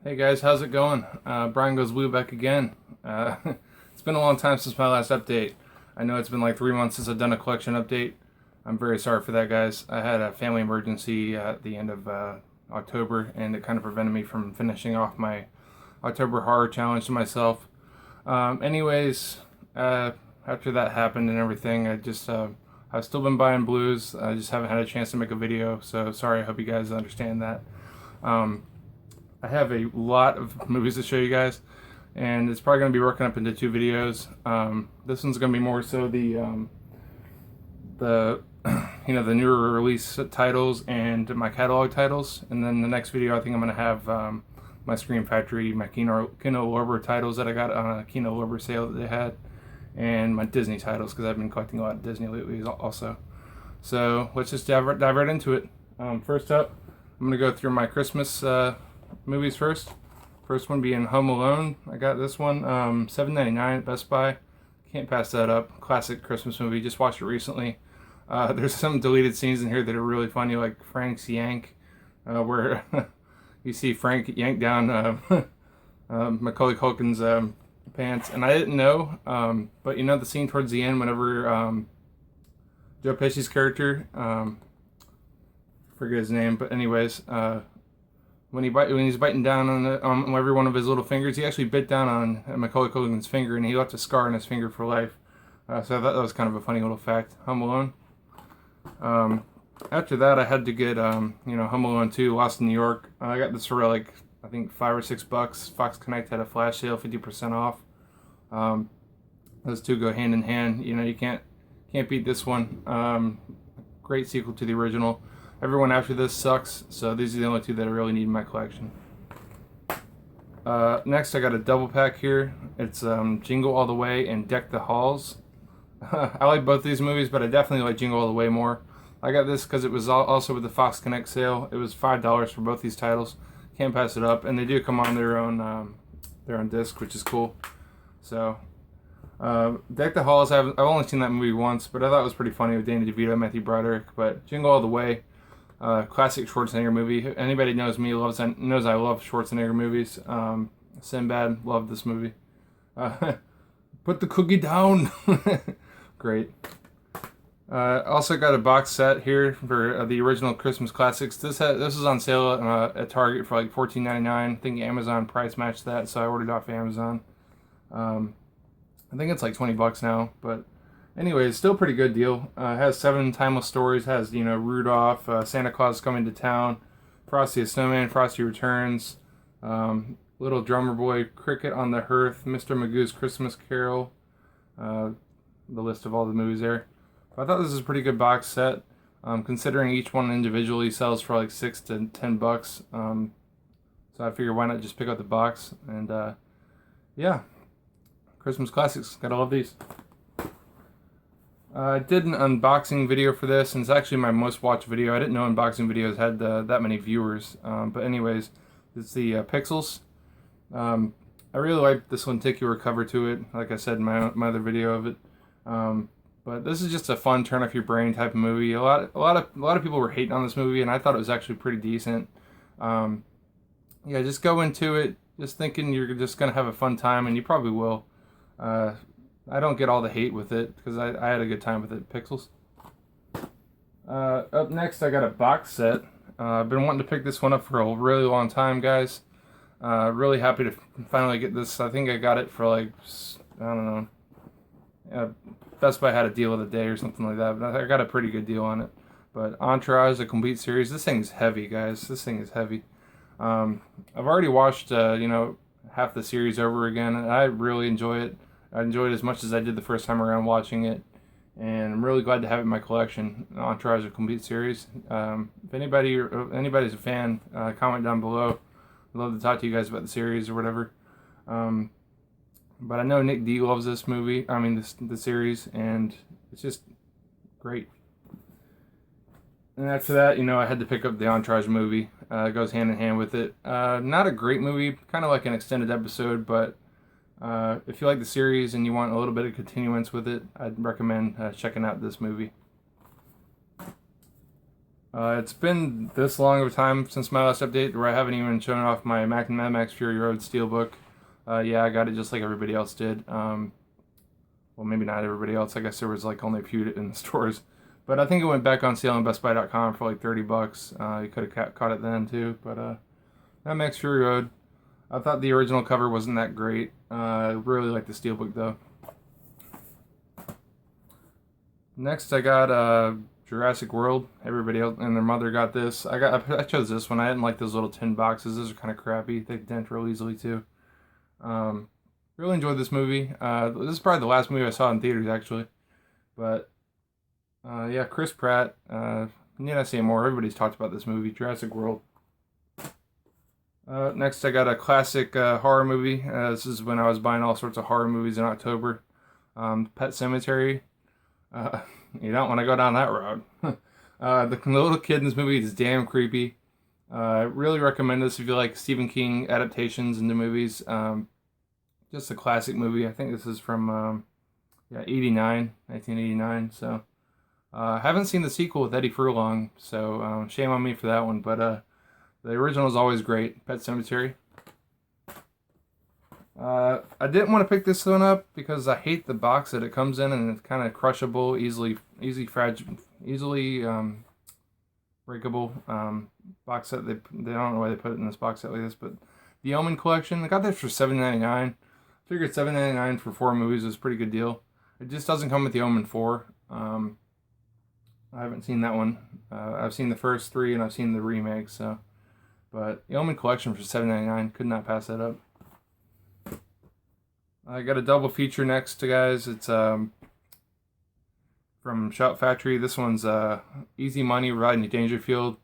Hey guys, how's it going? Brian Goes Blue back again. It's been a long time since my last update. I know it's been like 3 months since I've done a collection update. I'm very sorry for that, guys. I had a family emergency at the end of October, and it kind of prevented me from finishing off my October horror challenge to myself. Anyways, after that happened and everything, I've still been buying blues. I just haven't had a chance to make a video, so sorry. I hope you guys understand that. I have a lot of movies to show you guys, and it's probably going to be broken up into two videos. This one's going to be more so the the newer release titles and my catalog titles, and then the next video I think I'm going to have my Scream Factory, my Kino Lorber titles that I got on a Kino Lorber sale that they had, and my Disney titles because I've been collecting a lot of Disney lately also. So let's just dive right into it. First up, I'm going to go through my Christmas movies first. First one being Home Alone. I got this one, $7.99 at Best Buy. Can't pass that up. Classic Christmas movie. Just watched it recently. There's some deleted scenes in here that are really funny, like Frank's yank, where you see Frank yank down Macaulay Culkin's pants. And I didn't know, but you know the scene towards the end whenever Joe Pesci's character, forget his name, but anyways, when he's biting down on every one of his little fingers, he actually bit down on Macaulay Culkin's finger, and he left a scar on his finger for life. So I thought that was kind of a funny little fact. Home Alone. After that, I had to get Home Alone 2, Lost in New York. I got this for like I think $5 or $6. Fox Connect had a flash sale, 50% off. Those two go hand in hand. You can't beat this one. Great sequel to the original. Everyone after this sucks, so these are the only two that I really need in my collection. Next, I got a double pack here. It's Jingle All the Way and Deck the Halls. I like both these movies, but I definitely like Jingle All the Way more. I got this because it was also with the Fox Connect sale. It was $5 for both these titles. Can't pass it up, and they do come on their own disc, which is cool. So, Deck the Halls. I've only seen that movie once, but I thought it was pretty funny with Danny DeVito, Matthew Broderick. But Jingle All the Way. Classic Schwarzenegger movie. Anybody knows me knows I love Schwarzenegger movies. Sinbad, loved this movie. Put the cookie down. Great. Also got a box set here for the original Christmas classics. This is on sale at Target for like $14.99. I think Amazon price matched that, so I ordered off Amazon. I think it's like $20 now, but anyways, still pretty good deal. Has 7 timeless stories. Has Rudolph, Santa Claus Coming to Town, Frosty the Snowman, Frosty Returns, Little Drummer Boy, Cricket on the Hearth, Mr. Magoo's Christmas Carol. The list of all the movies there. But I thought this was a pretty good box set, considering each one individually sells for like $6 to $10. So I figured why not just pick up the box, and yeah, Christmas classics. Gotta love these. I did an unboxing video for this, and it's actually my most watched video. I didn't know unboxing videos had that many viewers. But anyways, it's the Pixels. I really like this lenticular cover to it, like I said in my other video of it. But this is just a fun turn off your brain type of movie. A lot of people were hating on this movie, and I thought it was actually pretty decent. Yeah, just go into it just thinking you're just gonna have a fun time, and you probably will. I don't get all the hate with it because I had a good time with it. Pixels. Up next, I got a box set. I've been wanting to pick this one up for a really long time, guys. Really happy to finally get this. I think I got it for like, I don't know. Best Buy had a deal of the day or something like that, but I got a pretty good deal on it. But Entourage, the complete series. This thing's heavy, guys. This thing is heavy. I've already watched, half the series over again, and I really enjoy it. I enjoyed it as much as I did the first time around watching it, and I'm really glad to have it in my collection. Entourage, a complete series. If anybody's a fan, comment down below. I'd love to talk to you guys about the series or whatever. But I know Nick D loves this movie. I mean, the series, and it's just great. And after that, I had to pick up the Entourage movie. It goes hand in hand with it. Not a great movie, kind of like an extended episode, but if you like the series and you want a little bit of continuance with it, I'd recommend checking out this movie. It's been this long of a time since my last update where I haven't even shown off my Mad Max Fury Road Steelbook. Yeah, I got it just like everybody else did. Well, maybe not everybody else. I guess there was like only a few in the stores. But I think it went back on sale on BestBuy.com for like $30. You could have caught it then too. But Mad Max Fury Road. I thought the original cover wasn't that great. I really like the Steelbook though. Next, I got Jurassic World. Everybody else and their mother got this. I chose this one. I didn't like those little tin boxes. Those are kind of crappy. They dent real easily too. Really enjoyed this movie. This is probably the last movie I saw in theaters actually. But yeah, Chris Pratt. Need I say more? Everybody's talked about this movie, Jurassic World. Next, I got a classic horror movie. This is when I was buying all sorts of horror movies in October. Pet Sematary. You don't want to go down that road. The little kid in this movie is damn creepy. I really recommend this if you like Stephen King adaptations into movies. Just a classic movie. I think this is from 1989. So haven't seen the sequel with Eddie Furlong, so shame on me for that one. But the original is always great. Pet Sematary. I didn't want to pick this one up because I hate the box that it comes in, and it's kind of crushable, easily breakable box set. They don't know why they put it in this box set like this, but the Omen collection, I got this for $7.99. Figured $7.99 for 4 movies is a pretty good deal. It just doesn't come with the Omen 4. I haven't seen that one. I've seen the first 3 and I've seen the remake. So, but the Omen collection for $7.99, could not pass that up. I got a double feature next, guys. It's from Shout Factory. This one's Easy Money, Rodney Dangerfield,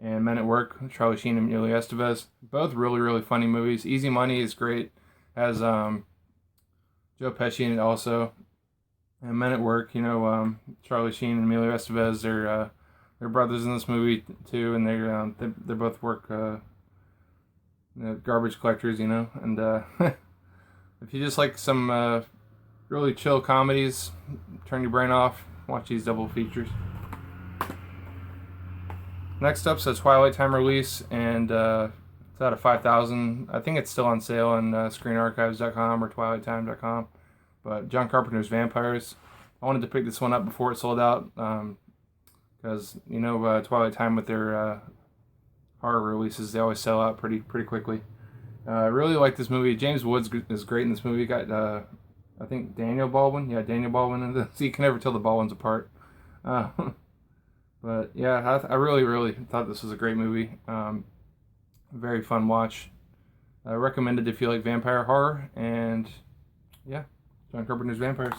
and Men at Work, Charlie Sheen and Emilio Estevez. Both really, really funny movies. Easy Money is great. Has Joe Pesci in it also. And Men at Work, Charlie Sheen and Emilio Estevez, they're brothers in this movie too, and they both work garbage collectors, and if you just like some really chill comedies, turn your brain off, watch these double features. Next up, so Twilight Time release, and it's out of 5,000. I think it's still on sale on ScreenArchives.com or TwilightTime.com. But John Carpenter's Vampires. I wanted to pick this one up before it sold out, because Twilight Time with their horror releases, they always sell out pretty quickly. I really like this movie. James Woods is great in this movie. Got I think Daniel Baldwin. Yeah, Daniel Baldwin in this. You can never tell the Baldwins apart. But yeah, I really thought this was a great movie. Very fun watch. Recommended if you like vampire horror. And yeah, John Carpenter's Vampires.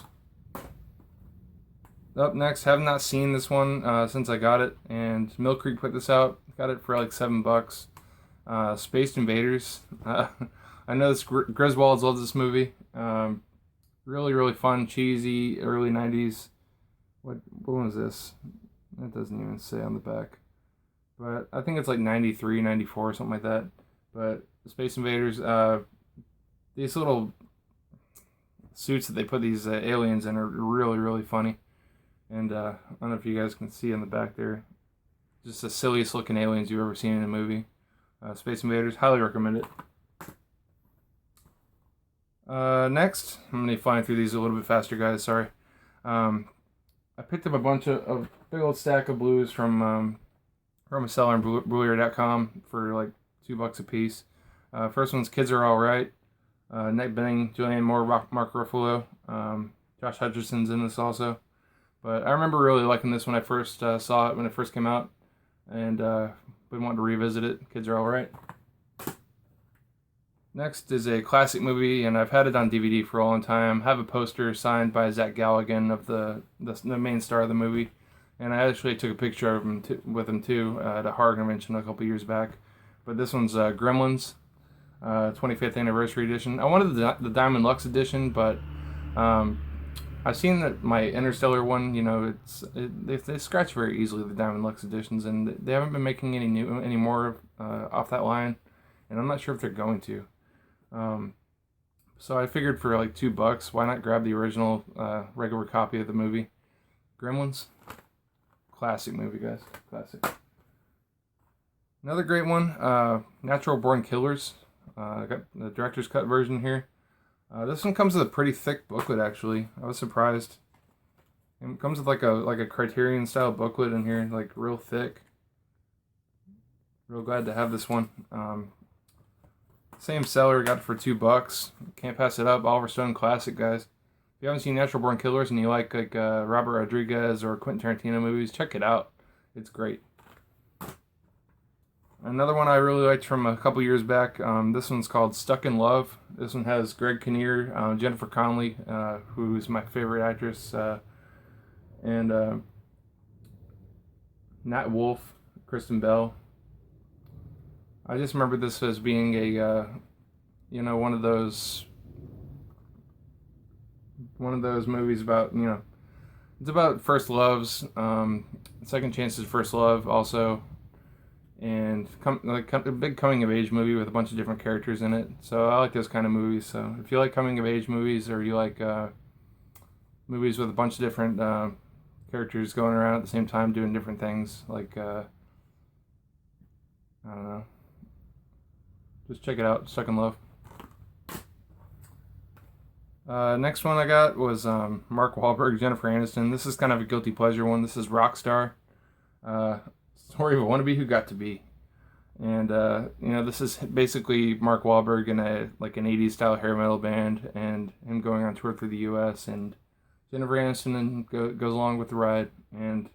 Up next, have not seen this one since I got it, and Mill Creek put this out. Got it for like $7. Space Invaders. I know Griswolds loves this movie. Really fun, cheesy, early 90s. What was this? That doesn't even say on the back. But I think it's like 93, 94, something like that. But Space Invaders, these little suits that they put these aliens in are really funny. And I don't know if you guys can see on the back there. Just the silliest looking aliens you've ever seen in a movie. Space Invaders, highly recommend it. Next, I'm going to be flying through these a little bit faster, guys, sorry. I picked up a bunch of big old stack of blues from a seller on Blu-Ray.com for like $2 a piece. First one's Kids Are Alright. Nick Benning, Julianne Moore, Mark Ruffalo. Josh Hutcherson's in this also. But I remember really liking this when I first saw it when it first came out. And been wanting to revisit it. Kids Are Alright. Next is a classic movie, and I've had it on DVD for a long time. I have a poster signed by Zach Galligan of the main star of the movie, and I actually took a picture of him with him too at a horror convention a couple years back. But this one's Gremlins, 25th anniversary edition. I wanted the Diamond Lux edition, but I've seen that my Interstellar one. They scratch very easily, the Diamond Lux editions, and they haven't been making any more off that line, and I'm not sure if they're going to. So I figured for like $2, why not grab the original regular copy of the movie? Gremlins. Classic movie, guys. Classic. Another great one, Natural Born Killers. I got the director's cut version here. This one comes with a pretty thick booklet, actually. I was surprised. It comes with like a Criterion style booklet in here, like real thick. Real glad to have this one. Same seller, got it for $2. Can't pass it up. Oliver Stone classic, guys. If you haven't seen Natural Born Killers and you like Robert Rodriguez or Quentin Tarantino movies, check it out. It's great. Another one I really liked from a couple years back. This one's called Stuck in Love. This one has Greg Kinnear, Jennifer Connelly, who's my favorite actress, and Nat Wolff, Kristen Bell. I just remember this as being a, one of those movies about, it's about first loves, second chances, first love also, and a big coming of age movie with a bunch of different characters in it. So I like those kind of movies. So if you like coming of age movies, or you like movies with a bunch of different characters going around at the same time doing different things, like I don't know, just check it out. Stuck in Love. Next one I got was Mark Wahlberg, Jennifer Aniston. This is kind of a guilty pleasure one. This is Rockstar. Story of a wannabe who got to be. And this is basically Mark Wahlberg in an 80s style hair metal band, and him going on tour through the US, and Jennifer Aniston goes along with the ride. And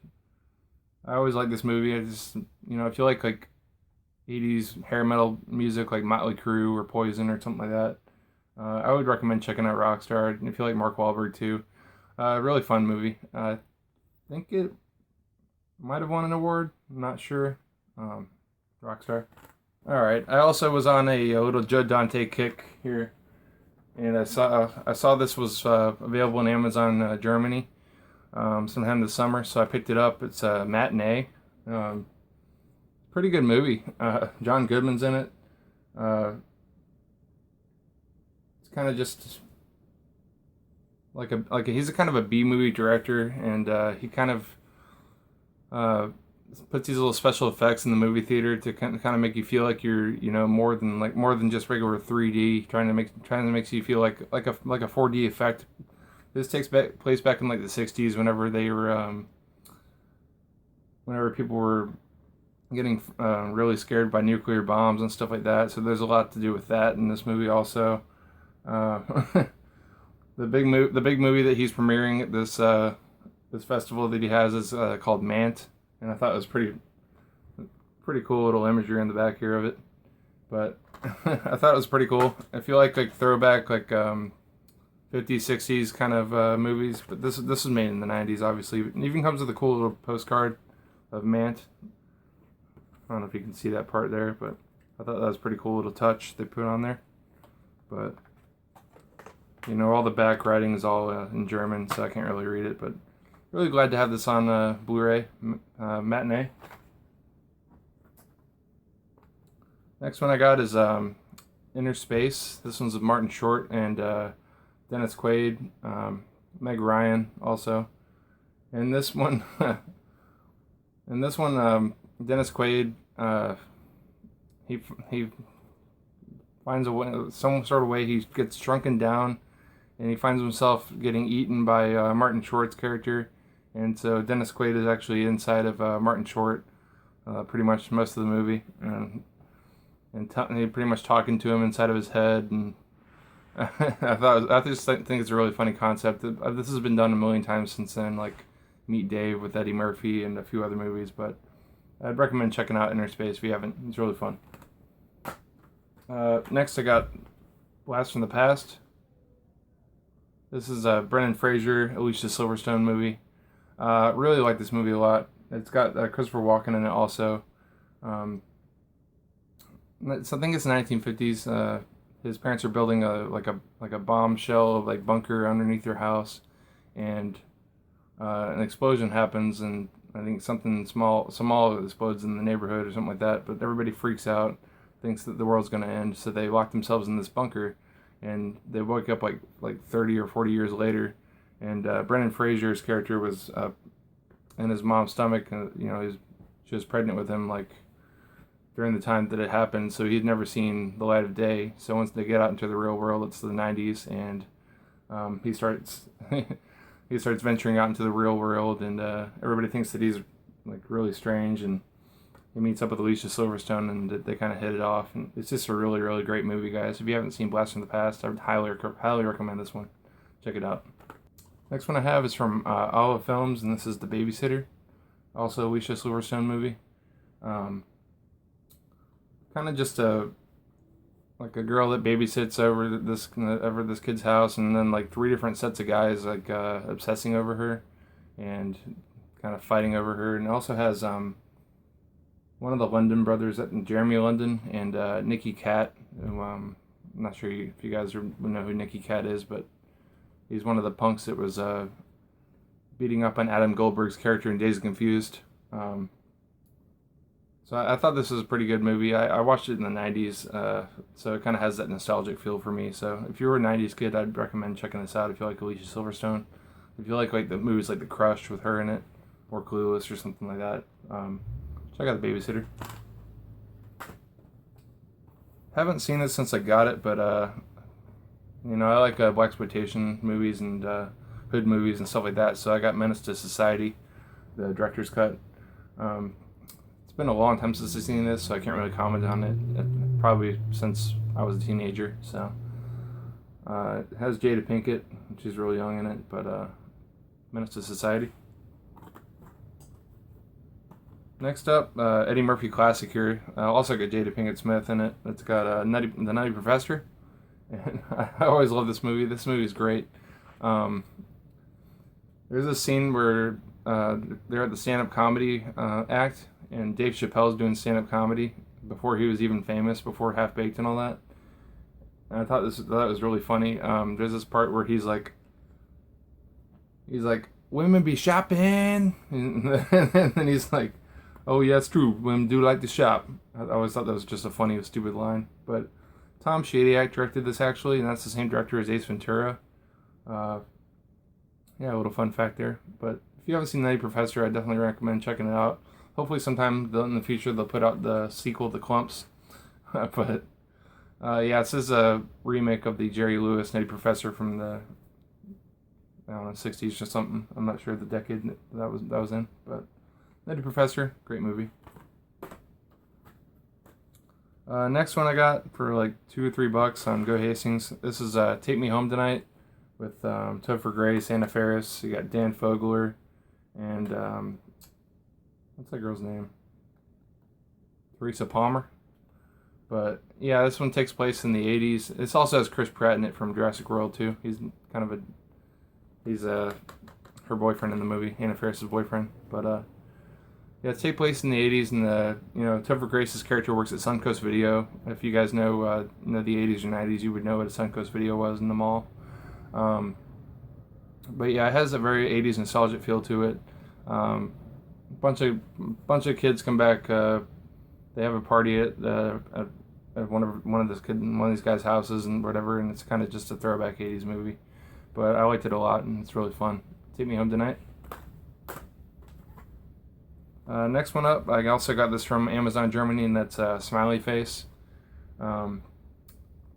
I always like this movie. I just, if you like 80s hair metal music like Motley Crue or Poison or something like that, I would recommend checking out Rockstar. And if you like Mark Wahlberg too, really fun movie. I think it might have won an award. I'm not sure. Rockstar. All right. I also was on a little Joe Dante kick here, and I saw this was available in Amazon Germany sometime this summer, so I picked it up. It's a Matinee. Pretty good movie. John Goodman's in it. It's kind of just he's a kind of a B movie director, and he kind of puts these little special effects in the movie theater to kind of make you feel like you're more than just regular 3D, trying to make you feel like a 4D effect. This takes place back in the 60s, whenever they were whenever people were getting really scared by nuclear bombs and stuff like that. So there's a lot to do with that in this movie also. The big movie that he's premiering at this festival that he has is called Mant, and I thought it was pretty cool little imagery in the back here of it. But I thought it was pretty cool. I feel like throwback 50s 60s kind of movies, but this was made in the 90s, obviously. It even comes with a cool little postcard of Mant. I don't know if you can see that part there, but I thought that was a pretty cool little touch they put on there. But all the back writing is all in German, so I can't really read it, but really glad to have this on Blu-ray, Matinee. Next one I got is Inner Space. This one's with Martin Short and Dennis Quaid, Meg Ryan also. And this one, Dennis Quaid, he finds a way, some sort of way, he gets shrunken down, and he finds himself getting eaten by Martin Short's character. And so Dennis Quaid is actually inside of Martin Short pretty much most of the movie, and pretty much talking to him inside of his head. And I just think it's a really funny concept. This has been done a million times since then, like Meet Dave with Eddie Murphy and a few other movies, but I'd recommend checking out Inner Space if you haven't. It's really fun. Next I got Blast from the Past. This is a Brendan Fraser, Alicia Silverstone movie. Really like this movie a lot. It's got Christopher Walken in it also. So I think it's the 1950s. His parents are building a bombshell bunker underneath their house, and an explosion happens, and I think something small explodes in the neighborhood or something like that. But everybody freaks out, thinks that the world's going to end, so they lock themselves in this bunker, and they wake up like 30 or 40 years later, and Brendan Fraser's character was in his mom's stomach. She was pregnant with him during the time that it happened, so he'd never seen the light of day. So once they get out into the real world, it's the 90s, and he starts he starts venturing out into the real world, and everybody thinks that he's like really strange, and he meets up with Alicia Silverstone, and they kind of hit it off. And it's just a really, really great movie, guys. If you haven't seen Blast from the Past, I would highly recommend this one. Check it out. Next one I have is from Olive Films, and this is The Babysitter, also Alicia Silverstone movie. Kind of just a girl that babysits over this kid's house, and then like 3 different sets of guys like obsessing over her and kind of fighting over her. And it also has one of the London brothers, Jeremy London, and Nicky Katt. Who, I'm not sure if you guys know who Nicky Katt is, but he's one of the punks that was beating up on Adam Goldberg's character in Dazed and Confused. So I thought this was a pretty good movie. I watched it in the 90s, so it kind of has that nostalgic feel for me. So if you were a 90s kid, I'd recommend checking this out if you like Alicia Silverstone. If you like the movies like The Crush with her in it, or Clueless or something like that, check out The Babysitter. Haven't seen this since I got it, but I like blaxploitation movies and hood movies and stuff like that. So I got Menace to Society, the director's cut. It's been a long time since I've seen this, so I can't really comment on it. Probably since I was a teenager. So it has Jada Pinkett, she's really young in it, but Menace to Society. Next up, Eddie Murphy classic here. Also got Jada Pinkett Smith in it. It's got the Nutty Professor, and I always love this movie. This movie is great. There's a scene where they're at the stand-up comedy act, and Dave Chappelle's doing stand-up comedy before he was even famous, before Half Baked and all that. And I thought that was really funny. There's this part where he's like, women be shopping, and then he's like, oh yeah, it's true, women do like to shop. I always thought that was just a funny, stupid line. But Tom Shadyac directed this actually, and that's the same director as Ace Ventura. Yeah, a little fun fact there. But if you haven't seen Nutty Professor, I definitely recommend checking it out. Hopefully sometime in the future they'll put out the sequel, The Clumps. But yeah, this is a remake of the Jerry Lewis Nutty Professor from the 60s or something. I'm not sure the decade that was in, but Nutty Professor, great movie. Next one I got for like $2 or $3 on Go Hastings. This is Take Me Home Tonight with Topher Grace, Anna Faris. You got Dan Fogler and what's that girl's name? Teresa Palmer. But yeah, this one takes place in the 80s. This also has Chris Pratt in it from Jurassic World too. He's her boyfriend in the movie, Anna Faris' boyfriend. But yeah, it takes place in the 80s, and Topher Grace's character works at Suncoast Video. If you guys know the 80s or 90s, you would know what a Suncoast Video was in the mall. But yeah, it has a very 80s nostalgic feel to it. Bunch of kids come back. They have a party at one of these guys' houses and whatever, and it's kind of just a throwback 80s movie. But I liked it a lot, and it's really fun. Take Me Home Tonight. Next one up, I also got this from Amazon Germany, and that's Smiley Face.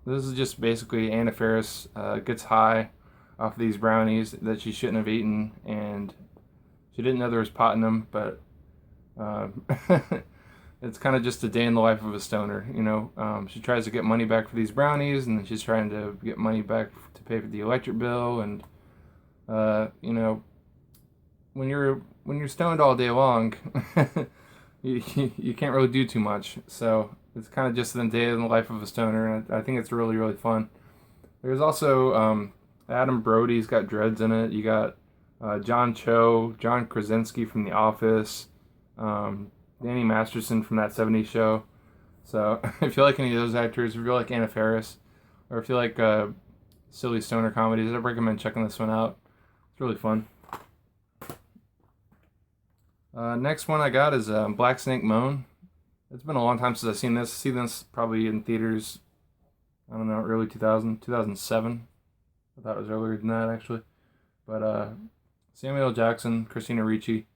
This is just basically Anna Faris gets high off these brownies that she shouldn't have eaten, and she didn't know there was pot in them, but it's kind of just a day in the life of a stoner, She tries to get money back for these brownies, and then she's trying to get money back to pay for the electric bill, and when you're stoned all day long, you can't really do too much. So it's kind of just a day in the life of a stoner, and I think it's really, really fun. There's also Adam Brody's got dreads in it. You got John Cho, John Krasinski from The Office, Danny Masterson from That 70s Show. So if you like any of those actors, if you like Anna Faris, or if you like silly stoner comedies, I'd recommend checking this one out. It's really fun. Next one I got is Black Snake Moan. It's been a long time since I've seen this. I see this probably in theaters, I don't know, early 2007. I thought it was earlier than that, actually. But Samuel L. Jackson, Christina Ricci,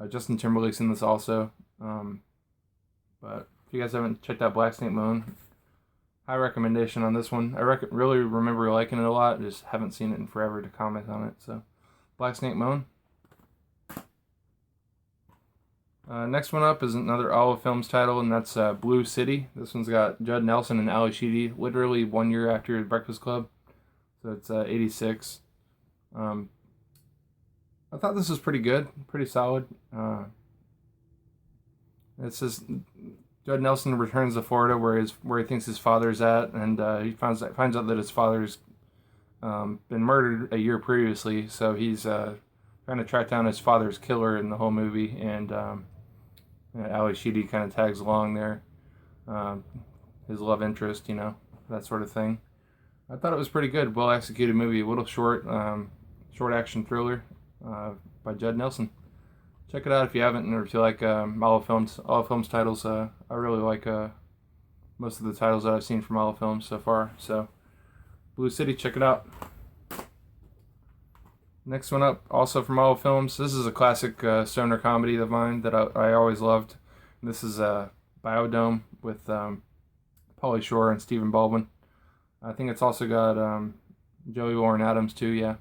Justin Timberlake's in this also. But if If you guys haven't checked out Black Snake Moan, high recommendation on this one. I really remember liking it a lot. Just haven't seen it in forever to comment on it. So, Black Snake Moan. Next one up is another Olive Films title, and that's Blue City. This one's got Judd Nelson and Ali Sheedy, literally 1 year after Breakfast Club. So it's 86. I thought this was pretty good, pretty solid. It's just Judd Nelson returns to Florida where he thinks his father's at, and he finds out that his father's been murdered a year previously. So he's trying to track down his father's killer in the whole movie, and Ali Sheedy kind of tags along there, his love interest, that sort of thing. I thought it was pretty good, well executed movie, a little short action thriller by Judd Nelson. Check it out if you haven't, or if you like Olive Films titles. I really like most of the titles that I've seen from Olive Films so far. So, Blue City, check it out. Next one up, also from Olive Films. This is a classic stoner comedy of mine that I always loved. This is Biodome with Pauly Shore and Stephen Baldwin. I think it's also got Joey Lauren Adams too. Yeah.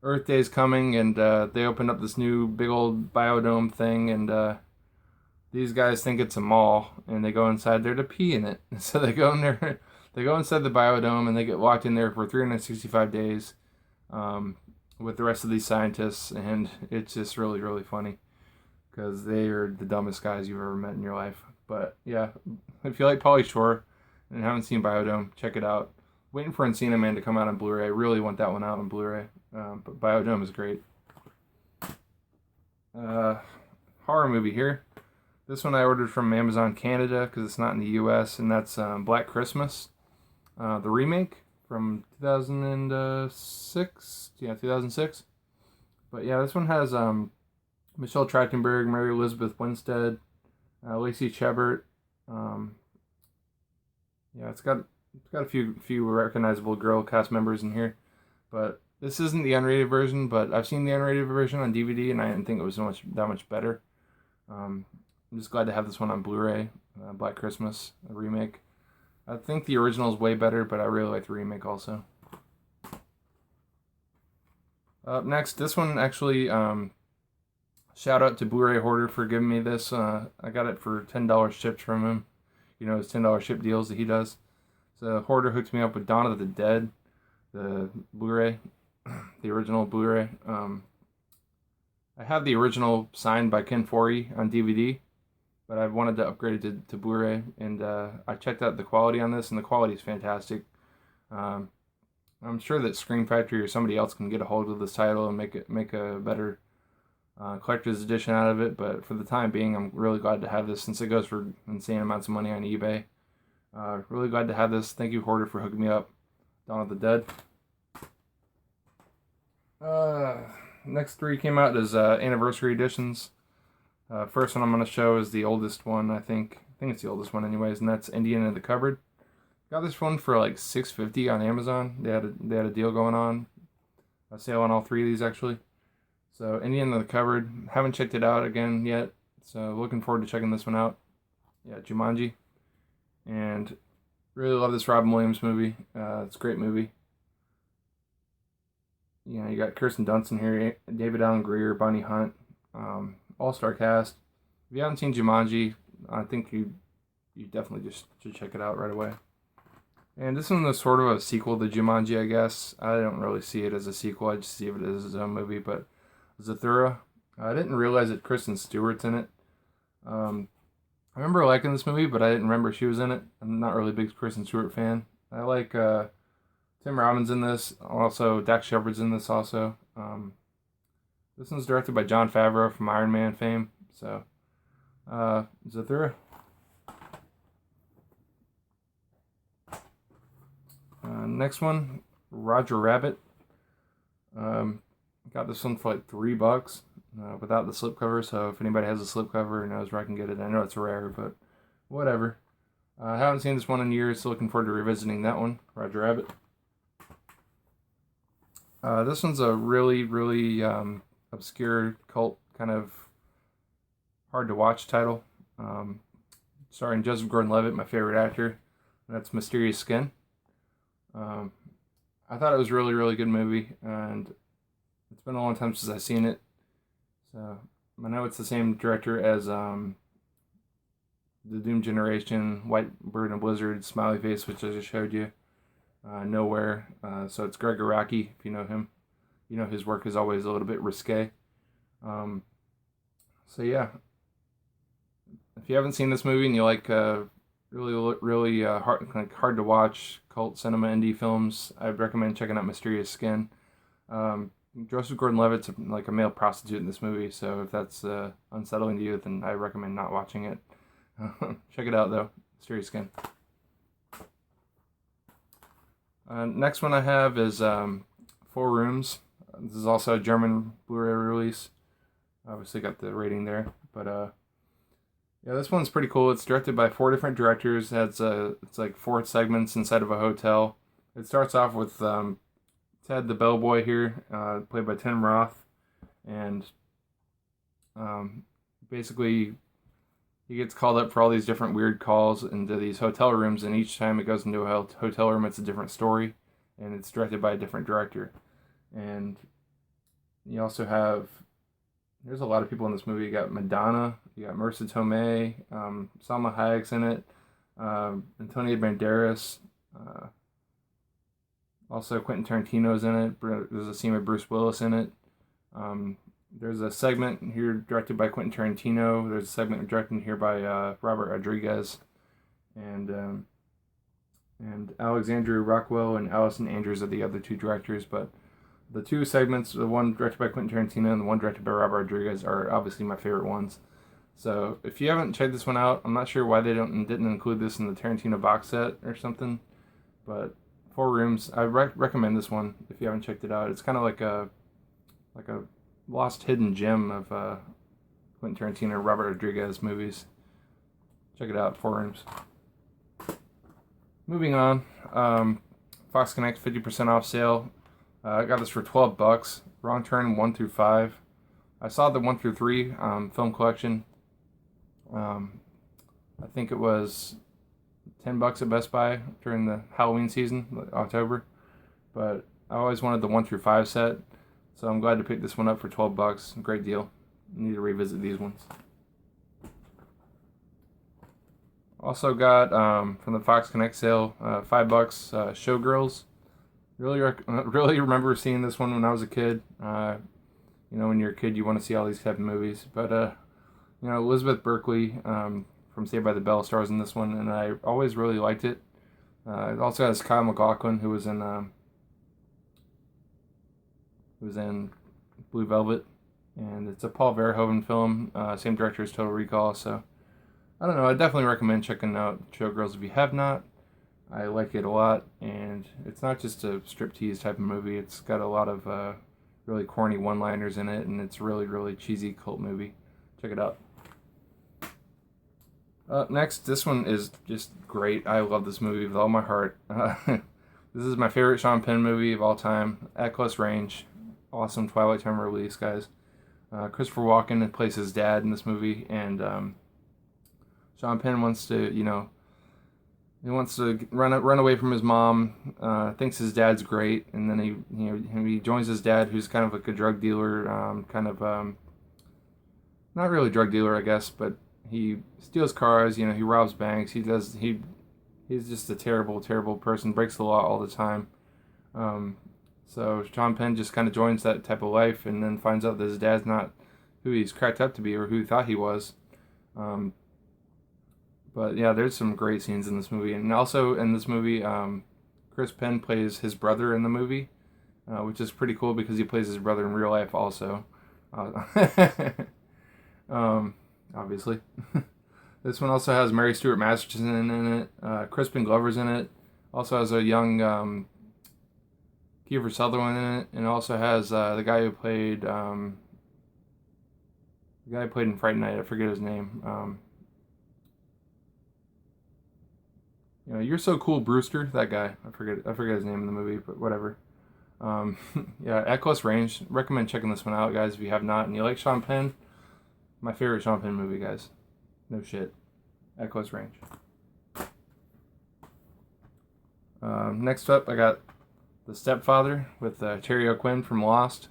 Earth Day's coming, and they opened up this new big old biodome thing, and these guys think it's a mall, and they go inside there to pee in it. So they go in there, they go inside the biodome, and they get locked in there for 365 days with the rest of these scientists, and it's just really, really funny because they are the dumbest guys you've ever met in your life. But yeah, if you like Pauly Shore and haven't seen Biodome, check it out. Waiting for Encino Man to come out on Blu-ray. I really want that one out on Blu-ray. But Biodome is great. Horror movie here. This one I ordered from Amazon Canada because it's not in the US, and that's Black Christmas. The remake from 2006. Yeah, 2006. But yeah, this one has Michelle Trachtenberg, Mary Elizabeth Winstead, Lacey Chabert. Yeah, it's got a few recognizable girl cast members in here, but this isn't the unrated version. But I've seen the unrated version on DVD, and I didn't think it was that much better. I'm just glad to have this one on Blu-ray. Black Christmas, a remake. I think the original is way better, but I really like the remake also. Up next, this one actually. Shout out to Blu-ray Hoarder for giving me this. I got it for $10 shipped from him. His $10 ship deals that he does. So Hoarder hooked me up with Dawn of the Dead, the Blu-ray, the original Blu-ray. I have the original signed by Ken Foree on DVD, but I wanted to upgrade it to Blu-ray, and I checked out the quality on this, and the quality is fantastic. I'm sure that Screen Factory or somebody else can get a hold of this title and make a better collector's edition out of it, but for the time being, I'm really glad to have this since it goes for insane amounts of money on eBay. Really glad to have this. Thank you, Hoarder, for hooking me up. Dawn of the Dead. Next three came out as anniversary editions. First one I'm going to show is the oldest one, I think. I think it's the oldest one anyways, and that's Indian in the Cupboard. Got this one for like $6.50 on Amazon. They had a deal going on. A sale on all three of these, actually. So, Indian in the Cupboard. Haven't checked it out again yet. So, looking forward to checking this one out. Yeah, Jumanji. And really love this Robin Williams movie. It's a great movie. You got Kirsten Dunst in here, David Alan Grier, Bonnie Hunt. All-star cast. If you haven't seen Jumanji, I think you definitely just should check it out right away. And this one is sort of a sequel to Jumanji, I guess. I don't really see it as a sequel. I just see it as its own movie, but Zathura. I didn't realize that Kristen Stewart's in it. I remember liking this movie, but I didn't remember she was in it. I'm not really a big Kristen Stewart fan. I like Tim Robbins in this. Also, Dax Shepard's in this also. This one's directed by Jon Favreau from Iron Man fame. So, Zathura. Next one, Roger Rabbit. Got this one for like $3 without the slipcover. So if anybody has a slipcover and knows where I can get it, I know it's rare, but whatever. I haven't seen this one in years, so looking forward to revisiting that one, Roger Rabbit. This one's a really, really obscure cult kind of hard to watch title. Starring Joseph Gordon-Levitt, my favorite actor. That's Mysterious Skin. I thought it was a really, really good movie, and it's been a long time since I've seen it. So I know it's the same director as The Doom Generation, White Bird and Blizzard, Smiley Face, which I just showed you. Nowhere. So it's Greg Araki, if you know him. You know his work is always a little bit risque. So yeah, if you haven't seen this movie and you like really hard to watch cult cinema indie films, I'd recommend checking out Mysterious Skin. Joseph Gordon-Levitt's like a male prostitute in this movie, so if that's unsettling to you, then I recommend not watching it. Check it out though, Mysterious Skin. Next one I have is Four Rooms. This is also a German Blu-ray release. Obviously got the rating there, but yeah, this one's pretty cool. It's directed by 4 different directors. It's like 4 segments inside of a hotel. It starts off with Ted the bellboy here, played by Tim Roth, and basically he gets called up for all these different weird calls into these hotel rooms, and each time it goes into a hotel room, it's a different story, and it's directed by a different director. And you also have, there's a lot of people in this movie. You got Madonna, you got Marisa Tomei, Salma Hayek's in it, Antonio Banderas, also Quentin Tarantino's in it. There's a scene with Bruce Willis in it. There's a segment here directed by Quentin Tarantino. There's a segment directed here by Robert Rodriguez, and Alexandra Rockwell and Allison Andrews are the other 2 directors. But the 2 segments, the one directed by Quentin Tarantino and the one directed by Robert Rodriguez, are obviously my favorite ones. So if you haven't checked this one out, I'm not sure why they didn't include this in the Tarantino box set or something, but Four Rooms, I recommend this one if you haven't checked it out. It's kind of like a lost hidden gem of Quentin Tarantino and Robert Rodriguez movies. Check it out, Four Rooms. Moving on, Fox Connect 50% off sale. I got this for $12. Wrong Turn 1 through 5. I saw the 1 through 3 film collection. I think it was $10 at Best Buy during the Halloween season, October. But I always wanted the 1 through 5 set, so I'm glad to pick this one up for $12. Great deal. I need to revisit these ones. Also got from the Fox Connect sale, $5 Showgirls. Really remember seeing this one when I was a kid. You know, when you're a kid, you want to see all these type of movies. But you know, Elizabeth Berkley from Saved by the Bell stars in this one, and I always really liked it. It also has Kyle MacLachlan, who was in Blue Velvet, and it's a Paul Verhoeven film. Same director as Total Recall, so I don't know. I definitely recommend checking out Showgirls if you have not. I like it a lot, and it's not just a striptease type of movie. It's got a lot of really corny one-liners in it, and it's really, really cheesy cult movie. Check it out. Next, this one is just great. I love this movie with all my heart. This is my favorite Sean Penn movie of all time, At Close Range. Awesome Twilight Time release, guys. Christopher Walken plays his dad in this movie, and Sean Penn wants to, he wants to run away from his mom. Thinks his dad's great, and then he joins his dad, who's kind of like a drug dealer, not really a drug dealer, I guess, but he steals cars. He robs banks. He's just a terrible, terrible person. Breaks the law all the time. So Sean Penn just kind of joins that type of life, and then finds out that his dad's not who he's cracked up to be or who he thought he was. But yeah, there's some great scenes in this movie, and also in this movie, Chris Penn plays his brother in the movie, which is pretty cool because he plays his brother in real life also. Obviously. This one also has Mary Stuart Masterson in it. Crispin Glover's in it. Also has a young Kiefer Sutherland in it, and also has the guy who played in Fright Night. I forget his name. You're So Cool, Brewster. That guy. I forget his name in the movie, but whatever. Yeah, At Close Range. Recommend checking this one out, guys, if you have not, and you like Sean Penn. My favorite Sean Penn movie, guys. No shit. At close range. Next up, I got The Stepfather with Terry O'Quinn from Lost.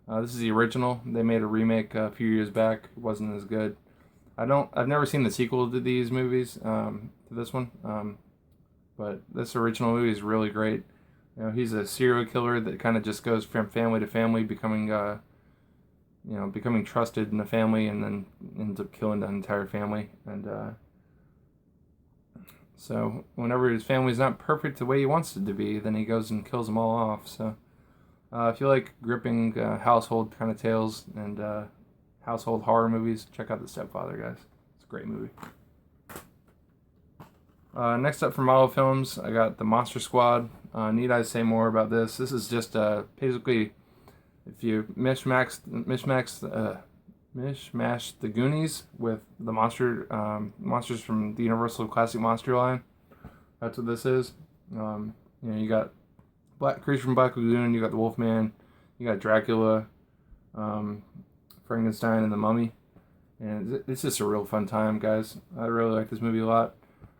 This is the original. They made a remake a few years back. It wasn't as good. I've never seen the sequel to these movies, to this one. But this original movie is really great. You know, he's a serial killer that kind of just goes from family to family, becoming trusted in the family, and then ends up killing the entire family. And so whenever his family's not perfect the way he wants it to be, then he goes and kills them all off. So if you like gripping household kind of tales and household horror movies, check out The Stepfather, guys. It's a great movie. Next up from Marvel Films, I got The Monster Squad. Need I say more about this? This is just basically, if you mishmash the Goonies with the monsters from the Universal Classic Monster line. That's what this is. You got creature from Black Lagoon, you got the Wolfman, you got Dracula, Frankenstein, and the Mummy. And it's just a real fun time, guys. I really like this movie a lot.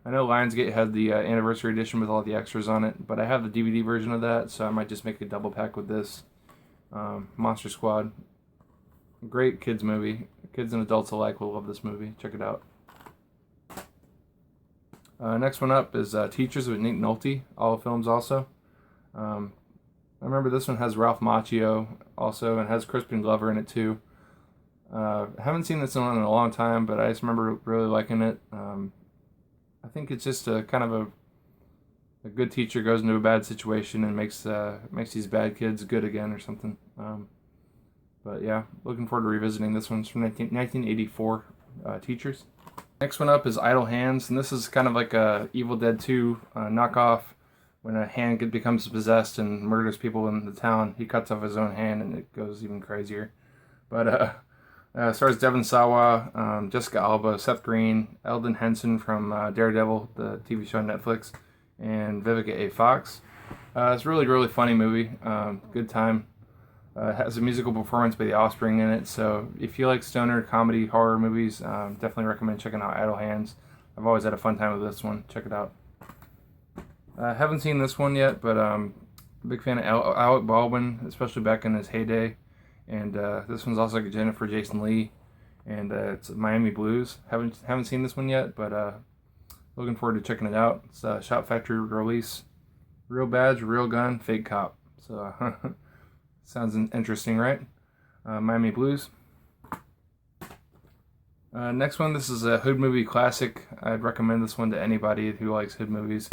I know Lionsgate had the anniversary edition with all the extras on it, but I have the DVD version of that, so I might just make a double pack with this. Monster Squad. Great kids movie. Kids and adults alike will love this movie. Check it out. Next one up is Teachers with Nick Nolte. All films also. I remember this one has Ralph Macchio also, and has Crispin Glover in it too. I haven't seen this one in a long time, but I just remember really liking it. I think it's just a kind of a good teacher goes into a bad situation and makes these bad kids good again or something. But yeah, looking forward to revisiting this one. It's from 1984, Teachers. Next one up is Idle Hands, and this is kind of like a Evil Dead 2 knockoff. When a hand becomes possessed and murders people in the town, he cuts off his own hand and it goes even crazier. But stars Devon Sawa, Jessica Alba, Seth Green, Eldon Henson from Daredevil, the TV show on Netflix, and Vivica A. Fox. It's a really, really funny movie. Good time. It has a musical performance by The Offspring in it, so if you like stoner comedy horror movies, definitely recommend checking out Idle Hands. I've always had a fun time with this one. Check it out. I haven't seen this one yet, but big fan of Alec Baldwin, especially back in his heyday. And this one's also got Jennifer Jason Leigh, and it's Miami Blues. Haven't seen this one yet, but looking forward to checking it out. It's a Shop Factory release. Real badge, real gun, fake cop. So sounds interesting, right? Miami Blues. Next one, this is a hood movie classic. I'd recommend this one to anybody who likes hood movies.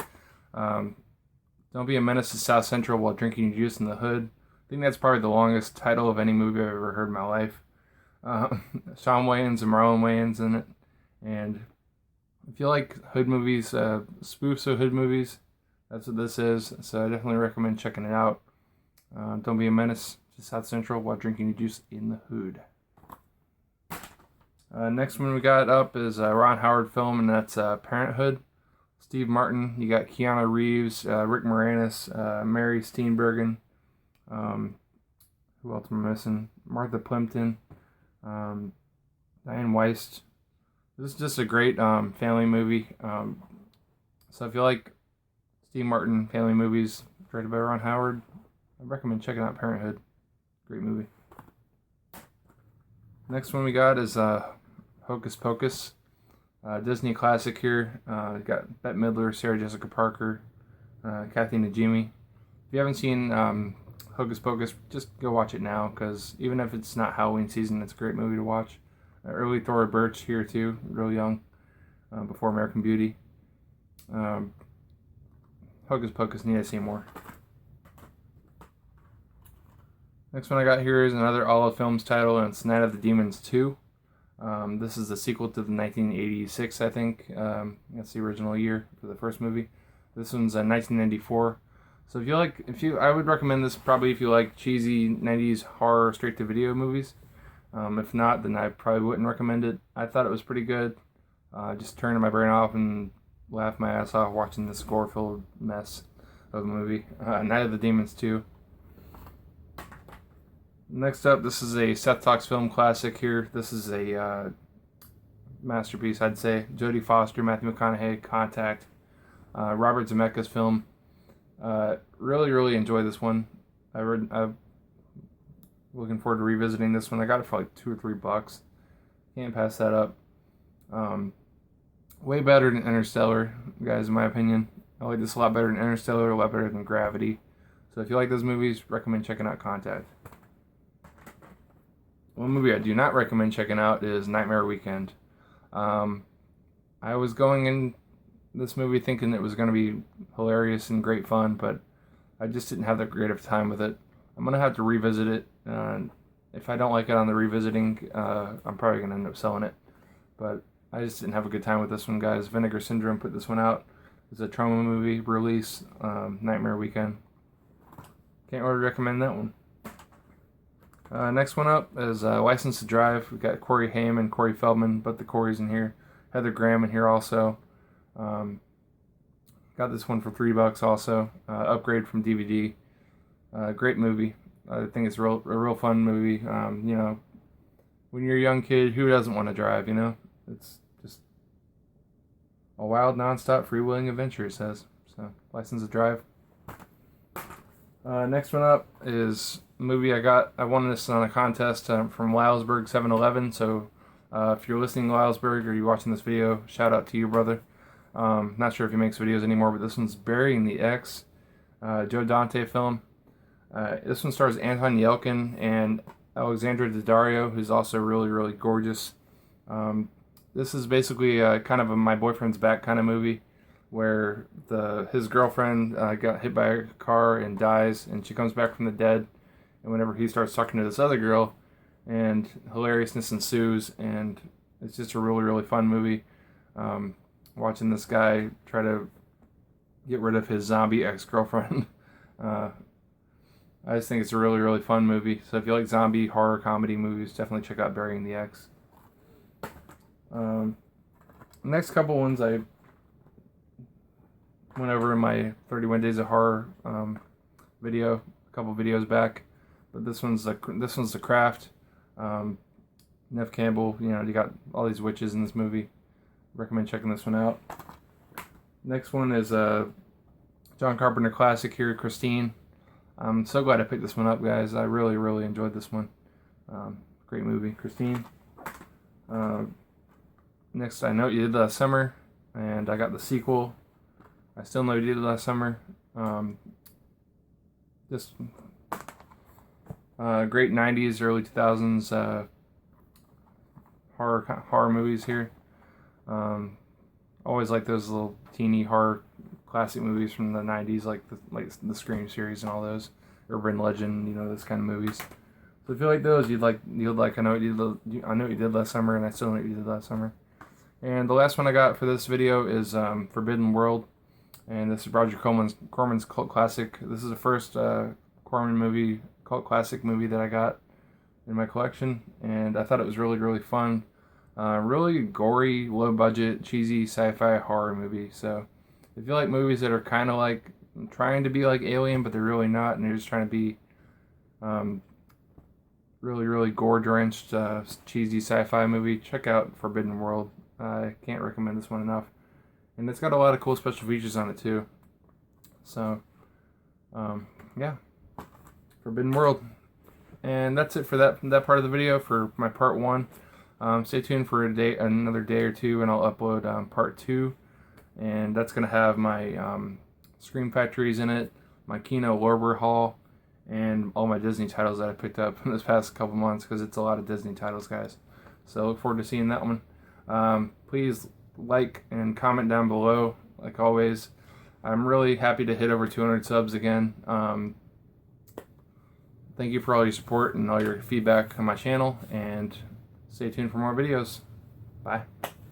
Don't be a menace to South Central while drinking your juice in the hood. I think that's probably the longest title of any movie I've ever heard in my life. Sean Wayans and Marlon Wayans in it. And if you like hood movies, spoofs of hood movies, that's what this is. So I definitely recommend checking it out. Don't be a menace to South Central while drinking your juice in the hood. Next one we got up is a Ron Howard film, and that's Parenthood. Steve Martin, you got Keanu Reeves, Rick Moranis, Mary Steenburgen, who else am I missing? Martha Plimpton, Diane Weist. This is just a great family movie. So if you like Steve Martin family movies directed by Ron Howard, I recommend checking out Parenthood. Great movie. Next one we got is Hocus Pocus. Disney classic here. You got Bette Midler, Sarah Jessica Parker, Kathy Najimy. If you haven't seen Hocus Pocus, just go watch it now, because even if it's not Halloween season, it's a great movie to watch. Early Thora Birch here too, real young, before American Beauty. Hocus Pocus, need I say more? Next one I got here is another Olive Films title, and it's Night of the Demons 2. This is the sequel to the 1986, I think. That's the original year for the first movie. This one's 1994. So I would recommend this probably if you like cheesy 90s horror straight-to-video movies. If not, then I probably wouldn't recommend it. I thought it was pretty good. Just turning my brain off and laughed my ass off watching this gore-filled mess of a movie. Night of the Demons 2. Next up, this is a Seth Talks film classic here. This is a masterpiece, I'd say. Jodie Foster, Matthew McConaughey, Contact, Robert Zemeckis film. Really enjoy this one. I'm looking forward to revisiting this one. I got it for like $2 or $3. Can't pass that up. Way better than Interstellar, guys, in my opinion. I like this a lot better than Interstellar, a lot better than Gravity. So if you like those movies, recommend checking out Contact. One movie I do not recommend checking out is Nightmare Weekend. I was going in this movie thinking it was going to be hilarious and great fun, but I just didn't have that great of a time with it. I'm going to have to revisit it. If I don't like it on the revisiting, I'm probably going to end up selling it. But I just didn't have a good time with this one, guys. Vinegar Syndrome put this one out. It's a trauma movie release, Nightmare Weekend. Can't really recommend that one. Next one up is License to Drive. We've got Corey Haim and Corey Feldman, but the Corey's in here. Heather Graham in here also. Got this one for $3 also. Upgrade from DVD. Great movie. I think it's a real fun movie. You know, when you're a young kid, who doesn't want to drive, you know? It's just a wild, non-stop, freewheeling adventure, it says. So, License to Drive. Next one up is a movie I won this on a contest from Lylesburg 7-Eleven. So if you're listening to Lylesburg or you're watching this video, shout out to you, brother. Not sure if he makes videos anymore, but this one's Burying the Ex, Joe Dante film. This one stars Anton Yelkin and Alexandra Daddario, who's also really gorgeous. This is basically kind of a My Boyfriend's Back kind of movie, where his girlfriend got hit by a car and dies, and she comes back from the dead, and whenever he starts talking to this other girl, and hilariousness ensues, and it's just a really fun movie. Watching this guy try to get rid of his zombie ex-girlfriend. I just think it's a really fun movie. So if you like zombie horror comedy movies, definitely check out Burying the Ex. Next couple ones I went over in my 31 Days of Horror video a couple videos back, but this one's The Craft. Neve Campbell, you know, you got all these witches in this movie. Recommend checking this one out. Next one is John Carpenter classic here, Christine. I'm so glad I picked this one up, guys. I really enjoyed this one. Great movie, Christine. Next, I Know What You Did Last Summer, and I got the sequel. I Still Know What You Did Last Summer. Just great 90s, early 2000s horror movies here. Always like those little teeny horror classic movies from the 90s, like the Scream series and all those. Urban Legend, you know, those kind of movies. So if you like those, you'd like I Know What You Did Last Summer, and I Still Know What You Did Last Summer. And the last one I got for this video is Forbidden World, and this is Roger Corman's cult classic. This is the first Corman cult classic movie that I got in my collection, and I thought it was really fun. Really gory, low budget, cheesy sci-fi horror movie. So if you like movies that are kind of like trying to be like Alien, but they're really not, and they're just trying to be really gore drenched, cheesy sci-fi movie, check out Forbidden World. I can't recommend this one enough, and it's got a lot of cool special features on it too. So yeah, Forbidden World. And that's it for that part of the video, for my part 1. Stay tuned for another day or two, and I'll upload part 2, and that's going to have my Scream Factories in it, my Kino Lorber haul, and all my Disney titles that I picked up in this past couple months, because it's a lot of Disney titles, guys. So look forward to seeing that one. Please like and comment down below, like always. I'm really happy to hit over 200 subs again. Thank you for all your support and all your feedback on my channel, and stay tuned for more videos. Bye.